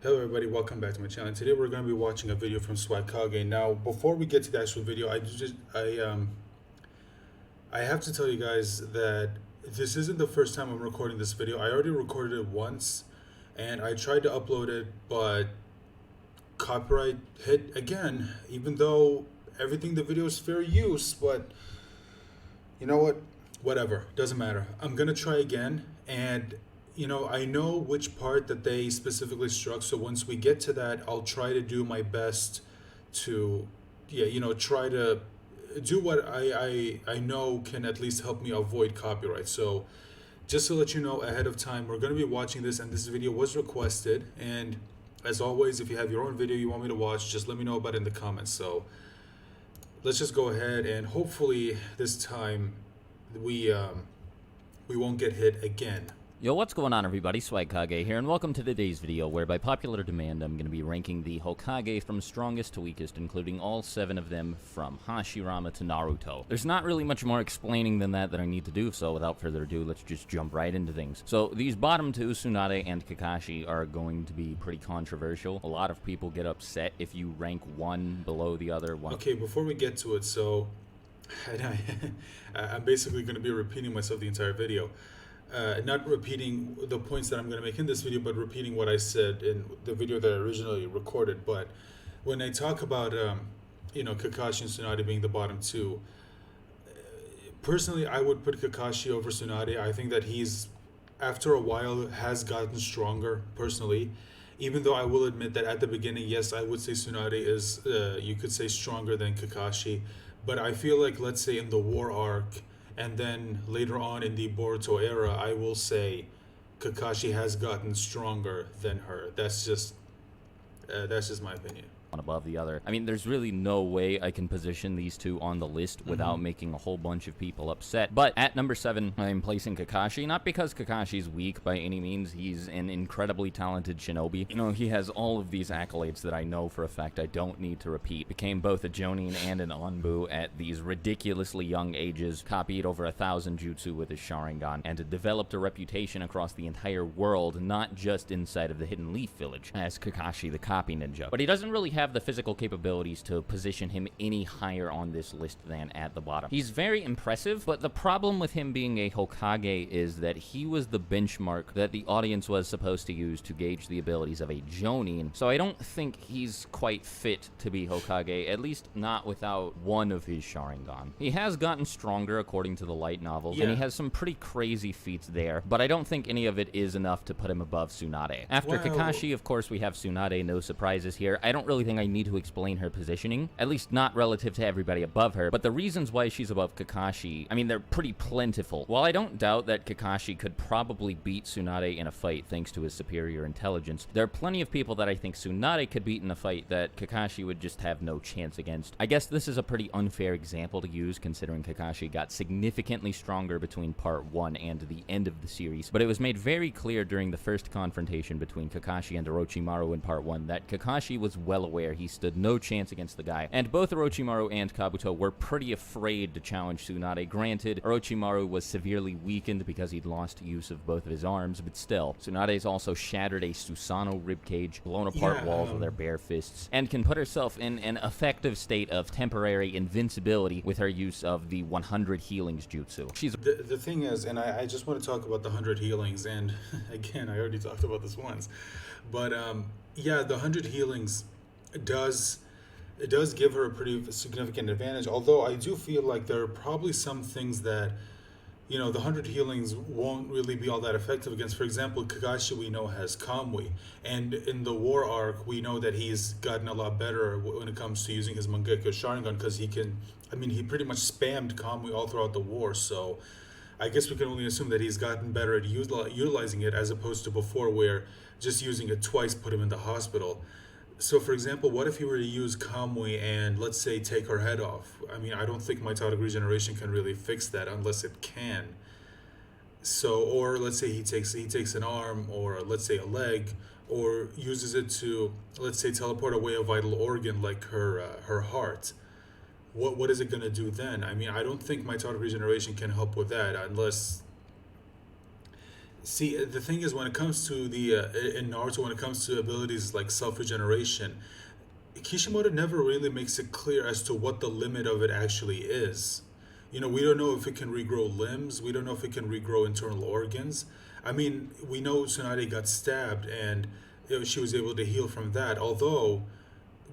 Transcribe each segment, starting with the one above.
Hello everybody, welcome back to my channel. Today we're going to be watching a video from Swagkage. Now, before we get to the actual video, I have to tell you guys that this isn't the first time I'm recording this video. I already recorded it once and I tried to upload it, but copyright hit again, even though everything in the video is fair use. But you know what? Whatever, doesn't matter. I'm going to try again, and I know which part that they specifically struck. So once we get to that, I'll try to do my best to, try to do what I know can at least help me avoid copyright. So just to let you know ahead of time, we're going to be watching this, and this video was requested. And as always, if you have your own video you want me to watch, just let me know about it in the comments. So let's just go ahead, and hopefully this time we won't get hit again. Yo, what's going on everybody, Swagkage here, and welcome to today's video where by popular demand I'm going to be ranking the Hokage from strongest to weakest, including all 7 of them from Hashirama to Naruto. There's not really much more explaining than that I need to do, so without further ado, let's just jump right into things. So these bottom 2, Tsunade and Kakashi, are going to be pretty controversial. A lot of people get upset if you rank one below the other one. Okay, before we get to it, so I'm basically going to be repeating myself the entire video. Not repeating the points that I'm going to make in this video, but repeating what I said in the video that I originally recorded. But when I talk about, Kakashi and Tsunade being the bottom 2, personally, I would put Kakashi over Tsunade. I think that he's, after a while, has gotten stronger, personally. Even though I will admit that at the beginning, yes, I would say Tsunade is, you could say, stronger than Kakashi. But I feel like, let's say, in the war arc, and then later on in the Boruto era, I will say Kakashi has gotten stronger than her. That's just my opinion. Above the other. I mean, there's really no way I can position these two on the list without making a whole bunch of people upset. But at number 7, I'm placing Kakashi, not because Kakashi's weak by any means. He's an incredibly talented shinobi. You know, he has all of these accolades that I know for a fact I don't need to repeat. Became both a Jonin and an Onbu at these ridiculously young ages, copied over 1,000 jutsu with his Sharingan, and developed a reputation across the entire world, not just inside of the Hidden Leaf Village, as Kakashi the copy ninja. But he doesn't really have the physical capabilities to position him any higher on this list than at the bottom. He's very impressive, but the problem with him being a Hokage is that he was the benchmark that the audience was supposed to use to gauge the abilities of a Jonin, so I don't think he's quite fit to be Hokage, at least not without one of his Sharingan. He has gotten stronger according to the light novels, and he has some pretty crazy feats there, but I don't think any of it is enough to put him above Tsunade. After Kakashi, of course, we have Tsunade, no surprises here. I don't really think I need to explain her positioning, at least not relative to everybody above her, but the reasons why she's above Kakashi, I mean, they're pretty plentiful. While I don't doubt that Kakashi could probably beat Tsunade in a fight thanks to his superior intelligence, there are plenty of people that I think Tsunade could beat in a fight that Kakashi would just have no chance against. I guess this is a pretty unfair example to use considering Kakashi got significantly stronger between part 1 and the end of the series, but it was made very clear during the first confrontation between Kakashi and Orochimaru in part 1 that Kakashi was well aware he stood no chance against the guy, and both Orochimaru and Kabuto were pretty afraid to challenge Tsunade. Granted, Orochimaru was severely weakened because he'd lost use of both of his arms, but still, Tsunade's also shattered a Susanoo ribcage, blown apart walls with her bare fists, and can put herself in an effective state of temporary invincibility with her use of the 100 healings jutsu. She's the thing is, and I just want to talk about the 100 healings, and again, I already talked about this once, but yeah, the 100 healings does give her a pretty significant advantage, although I do feel like there are probably some things that, the 100 healings won't really be all that effective against. For example, Kakashi, we know, has Kamui, and in the war arc we know that he's gotten a lot better when it comes to using his Mangekyo Sharingan, because he pretty much spammed Kamui all throughout the war, so I guess we can only assume that he's gotten better at utilizing it, as opposed to before where just using it twice put him in the hospital. So, for example, what if he were to use Kamui and, let's say, take her head off? I mean, I don't think mitotic regeneration can really fix that unless it can. So, or let's say he takes an arm, or let's say a leg, or uses it to, let's say, teleport away a vital organ like her heart. What is it going to do then? I mean, I don't think mitotic regeneration can help with that unless See, the thing is, when it comes to the in Naruto, when it comes to abilities like self regeneration, Kishimoto never really makes it clear as to what the limit of it actually is. You know, we don't know if it can regrow limbs. We don't know if it can regrow internal organs. I mean, we know Tsunade got stabbed and she was able to heal from that, although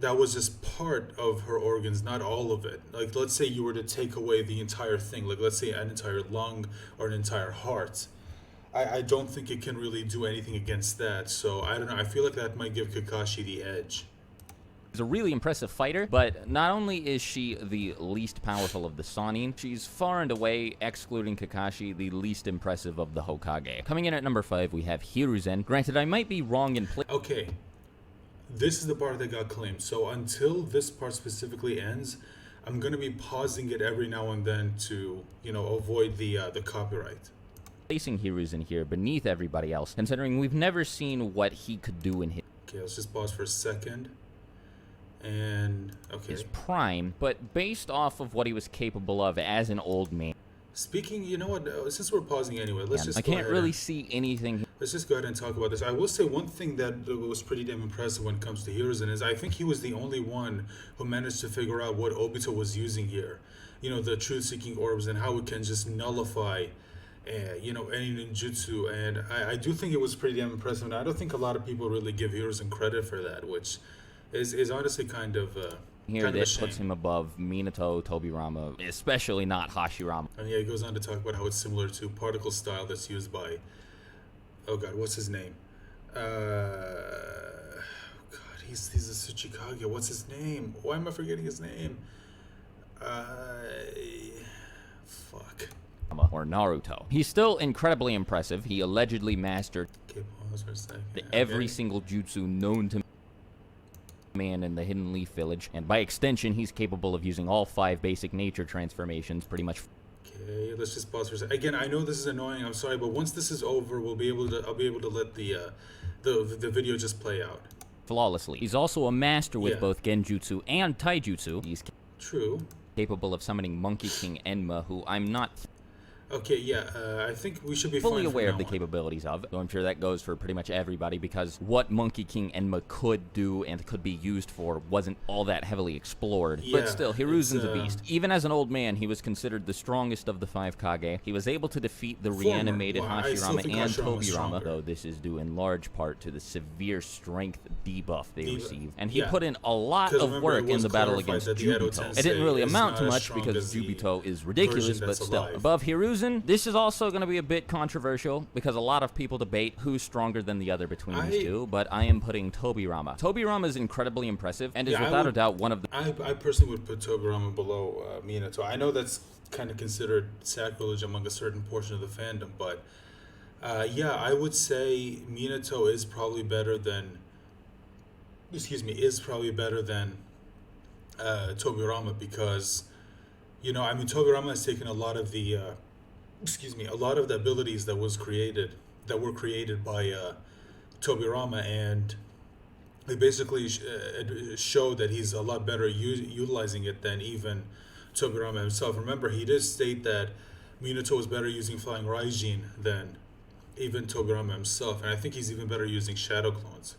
that was just part of her organs, not all of it. Like, let's say you were to take away the entire thing, like, let's say an entire lung or an entire heart. I don't think it can really do anything against that. So, I don't know. I feel like that might give Kakashi the edge. She's a really impressive fighter, but not only is she the least powerful of the Sannin, she's far and away, excluding Kakashi, the least impressive of the Hokage. Coming in at number 5, we have Hiruzen. Granted, I might be wrong in Okay, this is the part that got claimed. So until this part specifically ends, I'm gonna be pausing it every now and then to, you know, avoid the copyright. placing Hiruzen here beneath everybody else, considering we've never seen what he could do in Okay, let's just pause for a second. And okay. his prime, but based off of what he was capable of as an old man. Speaking, you know what? Since we're pausing anyway, let's just. I can't really see anything. Let's just go ahead and talk about this. I will say one thing that was pretty damn impressive when it comes to Hiruzen is I think he was the only one who managed to figure out what Obito was using here. You know, the truth-seeking orbs and how it can just nullify, you know, any ninjutsu. And I do think it was pretty damn impressive. And I don't think a lot of people really give Hiruzen credit for that, which is honestly kind of. Here kind of that puts him above Minato, Tobirama, especially not Hashirama. And yeah, he goes on to talk about how it's similar to particle style that's used by, oh god, what's his name? God, he's a Tsuchikage. What's his name? Why am I forgetting his name? Fuck. Or Naruto. He's still incredibly impressive. He allegedly mastered Okay, pause for a second. every single jutsu known to man in the Hidden Leaf Village, and by extension, he's capable of using all 5 basic nature transformations pretty much. Okay, let's just pause for a second. Again, I know this is annoying. I'm sorry, but once this is over, I'll be able to let the video just play out Flawlessly. He's also a master with Yeah. both Genjutsu and Taijutsu. He's True. capable of summoning Monkey King Enma, who I'm not Okay, yeah, I think we should be fully fine from aware of now the on. capabilities of. So I'm sure that goes for pretty much everybody, because what Monkey King Enma could do and could be used for wasn't all that heavily explored. Yeah, But still, Hiruzen's a it's, beast. Even as an old man, he was considered the strongest of the 5 Kage. He was able to defeat the reanimated Well, I still Hashirama think and Hashirama was Tobirama, stronger. though this is due in large part to the severe strength debuff they received. And he yeah. put in a lot 'Cause of remember, work it in was the battle clarified against that the Edo Jubito. Tensei It didn't really is amount not to as much strong because as the Jubito is ridiculous, version but that's still. alive. Above Hiruzen, this is also going to be a bit controversial because a lot of people debate who's stronger than the other between these two, but I am putting Tobirama. Tobirama is incredibly impressive and is Yeah, I without a would- doubt one of the I personally would put Tobirama below Minato. I know that's kind of considered sacrilege among a certain portion of the fandom, but yeah, I would say Minato is probably better than. Is probably better than Tobirama because, you know, I mean, Tobirama has taken a lot of the, a lot of the abilities that were created by Tobirama, and they basically show that he's a lot better utilizing it than even Tobirama himself. Remember, he did state that Minato was better using Flying Raijin than even Tobirama himself, and I think he's even better using Shadow Clones.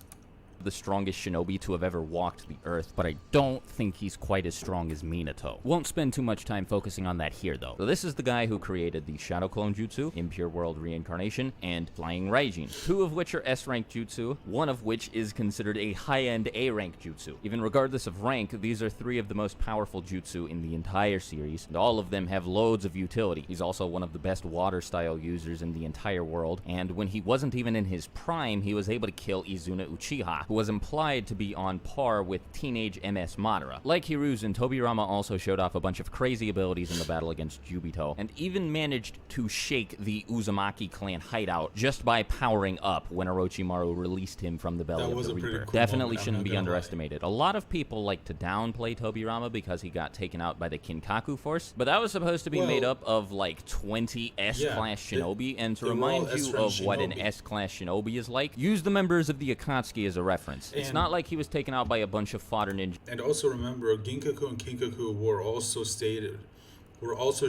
strongest shinobi to have ever walked the earth, but I don't think he's quite as strong as Minato. Won't spend too much time focusing on that here, though. So this is the guy who created the Shadow Clone Jutsu, Impure World Reincarnation, and Flying Raijin, 2 of which are S-rank jutsu, 1 of which is considered a high-end A-rank jutsu. Even regardless of rank, these are 3 of the most powerful jutsu in the entire series, and all of them have loads of utility. He's also one of the best water-style users in the entire world, and when he wasn't even in his prime, he was able to kill Izuna Uchiha, who was implied to be on par with teenage MS Madara. Like Hiruzen, Tobirama also showed off a bunch of crazy abilities in the battle against Jubito, and even managed to shake the Uzumaki clan hideout just by powering up when Orochimaru released him from the belly That of was the a pretty Reaper. cool Definitely moment, I'm shouldn't not be gonna lie. underestimated. A lot of people like to downplay Tobirama because he got taken out by the Kinkaku force, but that was supposed to be made up of like 20 S-class shinobi, and to they were all remind you S-rank of what an shinobi. S-class shinobi is like, use the members of the Akatsuki as a reference. It's And- not like he was taken out by a bunch of fodder ninjas. And also remember, Ginkaku and Kinkaku were also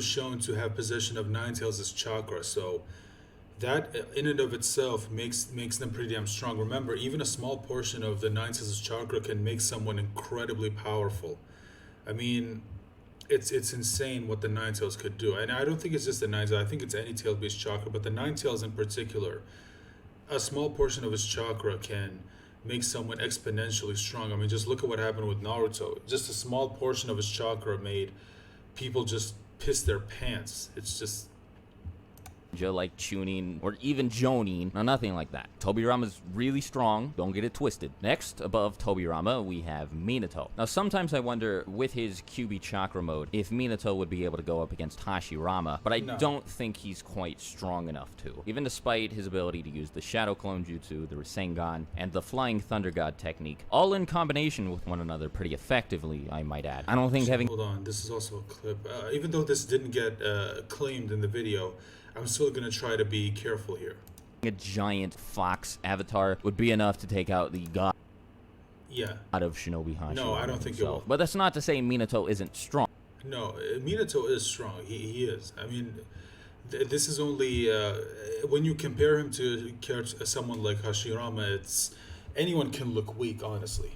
shown to have possession of Ninetales' chakra, so that in and of itself makes them pretty damn strong. Remember, even a small portion of the Nine Tails chakra can make someone incredibly powerful. I mean, it's insane what the Nine Tails could do, and I don't think it's just the Nine Tails. I think it's any tail-based chakra, but the Nine Tails in particular, a small portion of its chakra can make someone exponentially strong. I mean, just look at what happened with Naruto. Just a small portion of his chakra made people just piss their pants. It's just like Chunin or even Jonin. No, nothing like that. Tobirama's really strong. Don't get it twisted. Next, above Tobirama, we have Minato. Now, sometimes I wonder, with his QB Chakra mode, if Minato would be able to go up against Hashirama, but I don't think he's quite strong enough to. Even despite his ability to use the Shadow Clone Jutsu, the Rasengan, and the Flying Thunder God technique, all in combination with one another pretty effectively, I might add. I don't think having... Hold on, this is also a clip. Even though this didn't get claimed in the video, I'm still going to try to be careful here. A giant fox avatar would be enough to take out the god of Shinobi Hashirama. No, I don't think it will. But that's not to say Minato isn't strong. No, Minato is strong. He is. I mean, this is only... when you compare him to someone like Hashirama, it's... anyone can look weak, honestly.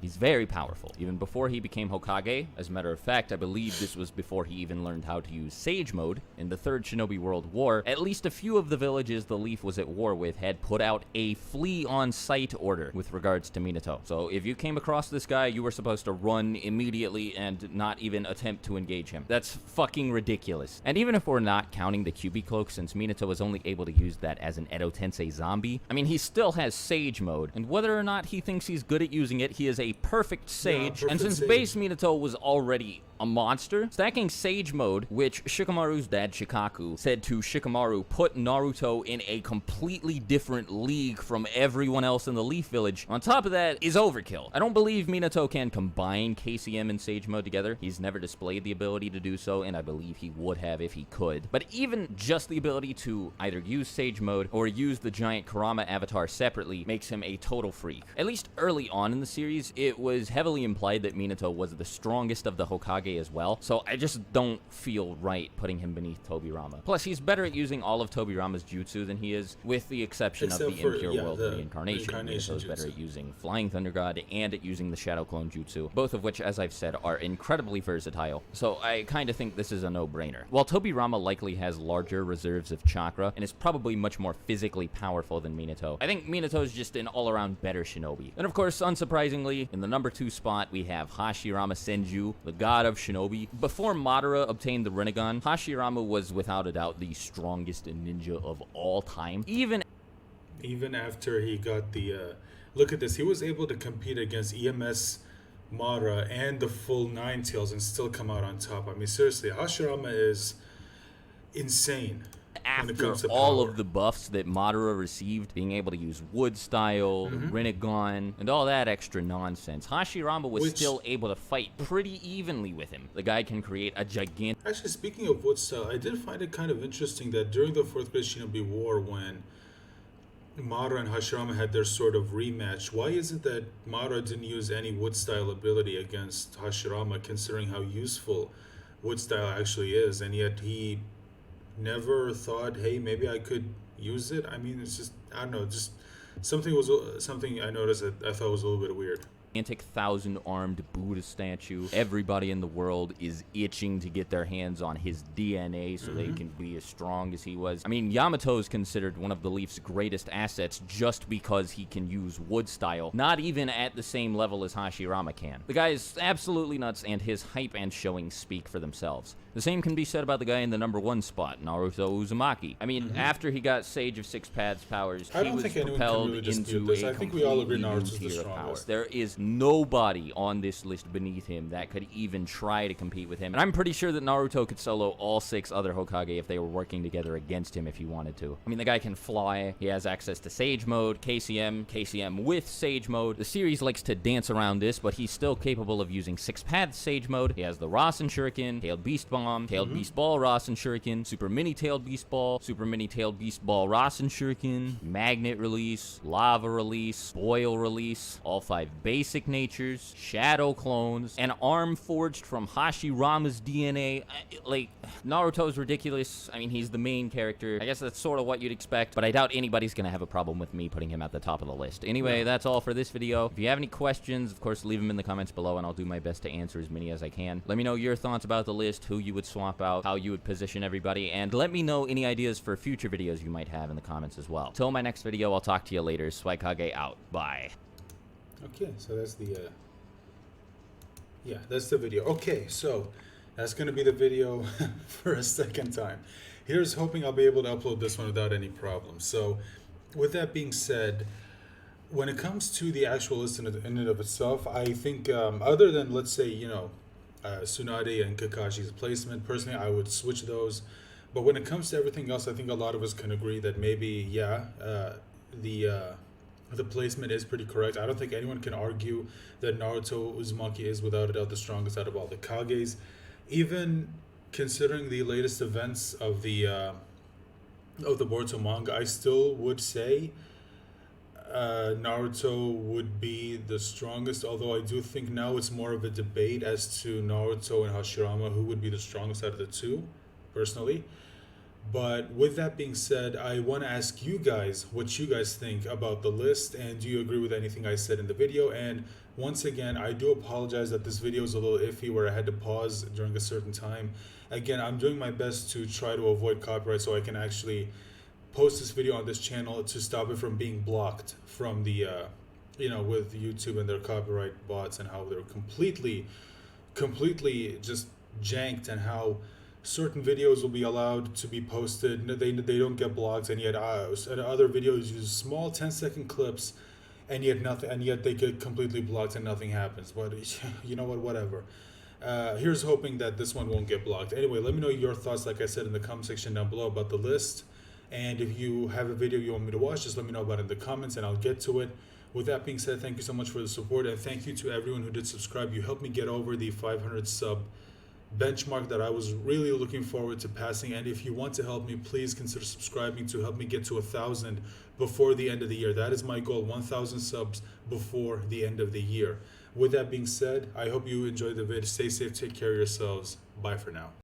He's very powerful, even before he became Hokage. As a matter of fact, I believe this was before he even learned how to use Sage Mode. In the Third Shinobi World War, at least a few of the villages the Leaf was at war with had put out a flee-on-sight order with regards to Minato. So if you came across this guy, you were supposed to run immediately and not even attempt to engage him. That's fucking ridiculous. And even if we're not counting the QB Cloak, since Minato was only able to use that as an Edo Tensei zombie, I mean, he still has Sage Mode, and whether or not he thinks he's good at using it, he is a perfect sage, and since base Minato was already a monster, stacking Sage Mode, which Shikamaru's dad Shikaku said to Shikamaru put Naruto in a completely different league from everyone else in the Leaf Village, on top of that is overkill. I don't believe Minato can combine KCM and Sage Mode together. He's never displayed the ability to do so, and I believe he would have if he could. But even just the ability to either use Sage Mode or use the giant Kurama avatar separately makes him a total freak. At least early on in the series, it was heavily implied that Minato was the strongest of the Hokage as well, so I just don't feel right putting him beneath Tobirama. Plus, he's better at using all of Tobirama's jutsu than he is, with the exception of the Impure World Reincarnation. Minato's better at using Flying Thunder God and at using the Shadow Clone Jutsu, both of which, as I've said, are incredibly versatile, so I kind of think this is a no-brainer. While Tobirama likely has larger reserves of chakra and is probably much more physically powerful than Minato, I think Minato is just an all-around better shinobi. And of course, unsurprisingly, in the number 2 spot, we have Hashirama Senju, the god of shinobi. Before Madara obtained the Rinnegan, Hashirama was without a doubt the strongest ninja of all time. Even after he got the... look at this, he was able to compete against EMS, Madara, and the full Nine Tails and still come out on top. I mean, seriously, Hashirama is insane. After all of the buffs that Madara received, being able to use Wood Style, Rinnegan, and all that extra nonsense, Hashirama was still able to fight pretty evenly with him. The guy can create a gigantic... Actually, speaking of Wood Style, I did find it kind of interesting that during the 4th Great Shinobi War, when Madara and Hashirama had their sort of rematch, why is it that Madara didn't use any Wood Style ability against Hashirama, considering how useful Wood Style actually is, and yet he never thought, hey, maybe I could use it? I mean, it's just, I don't know, just something I noticed that I thought was a little bit weird. Gigantic 1,000-armed Buddha statue. Everybody in the world is itching to get their hands on his DNA so they can be as strong as he was. I mean, Yamato is considered one of the Leaf's greatest assets just because he can use Wood Style, not even at the same level as Hashirama can. The guy is absolutely nuts, and his hype and showing speak for themselves. The same can be said about the guy in the number 1 spot, Naruto Uzumaki. I mean, after he got Sage of Six Paths powers, he was propelled into a completely new tier of power. There is nobody on this list beneath him that could even try to compete with him. And I'm pretty sure that Naruto could solo all 6 other Hokage if they were working together against him if he wanted to. I mean, the guy can fly, he has access to Sage Mode, KCM with Sage Mode. The series likes to dance around this, but he's still capable of using Six Paths Sage Mode. He has the Rasen Shuriken, Tailed Beast Bomb, Tailed Beast Ball Rasen Shuriken, Super Mini Tailed Beast Ball, Super Mini Tailed Beast Ball Rasen Shuriken, Magnet Release, Lava Release, Boil Release, all 5 base basic natures, shadow clones, an arm forged from Hashirama's DNA. Like, Naruto's ridiculous. I mean, he's the main character. I guess that's sort of what you'd expect, but I doubt anybody's gonna have a problem with me putting him at the top of the list. Anyway, that's all for this video. If you have any questions, of course, leave them in the comments below, and I'll do my best to answer as many as I can. Let me know your thoughts about the list, who you would swap out, how you would position everybody, and let me know any ideas for future videos you might have in the comments as well. Till my next video, I'll talk to you later. Swagkage out. Bye. Okay, so that's the that's the video. Okay, so that's gonna be the video for a second time. Here's hoping I'll be able to upload this one without any problems. So with that being said, when it comes to the actual list in and of itself, I think other than, let's say, Tsunade and Kakashi's placement, personally I would switch those. But when it comes to everything else, I think a lot of us can agree that maybe the placement is pretty correct. I don't think anyone can argue that Naruto Uzumaki is without a doubt the strongest out of all the Kages. Even considering the latest events of the Boruto manga, I still would say Naruto would be the strongest, although I do think now it's more of a debate as to Naruto and Hashirama who would be the strongest out of the two, personally. But with that being said, I want to ask you guys what you guys think about the list, and do you agree with anything I said in the video? And once again, I do apologize that this video is a little iffy where I had to pause during a certain time. Again, I'm doing my best to try to avoid copyright so I can actually post this video on this channel to stop it from being blocked from the with YouTube and their copyright bots, and how they're completely just janked, and how certain videos will be allowed to be posted. They don't get blocked, and yet other videos use small 10-second clips, and yet they get completely blocked and nothing happens. But you know what, whatever. Here's hoping that this one won't get blocked. Anyway, let me know your thoughts, like I said, in the comment section down below about the list. And if you have a video you want me to watch, just let me know about it in the comments and I'll get to it. With that being said, thank you so much for the support, and thank you to everyone who did subscribe. You helped me get over the 500 sub benchmark that I was really looking forward to passing. And if you want to help me, please consider subscribing to help me get to 1,000 before the end of the year. That is my goal, 1,000 subs before the end of the year. With that being said, I hope you enjoyed the vid. Stay safe, take care of yourselves. Bye for now.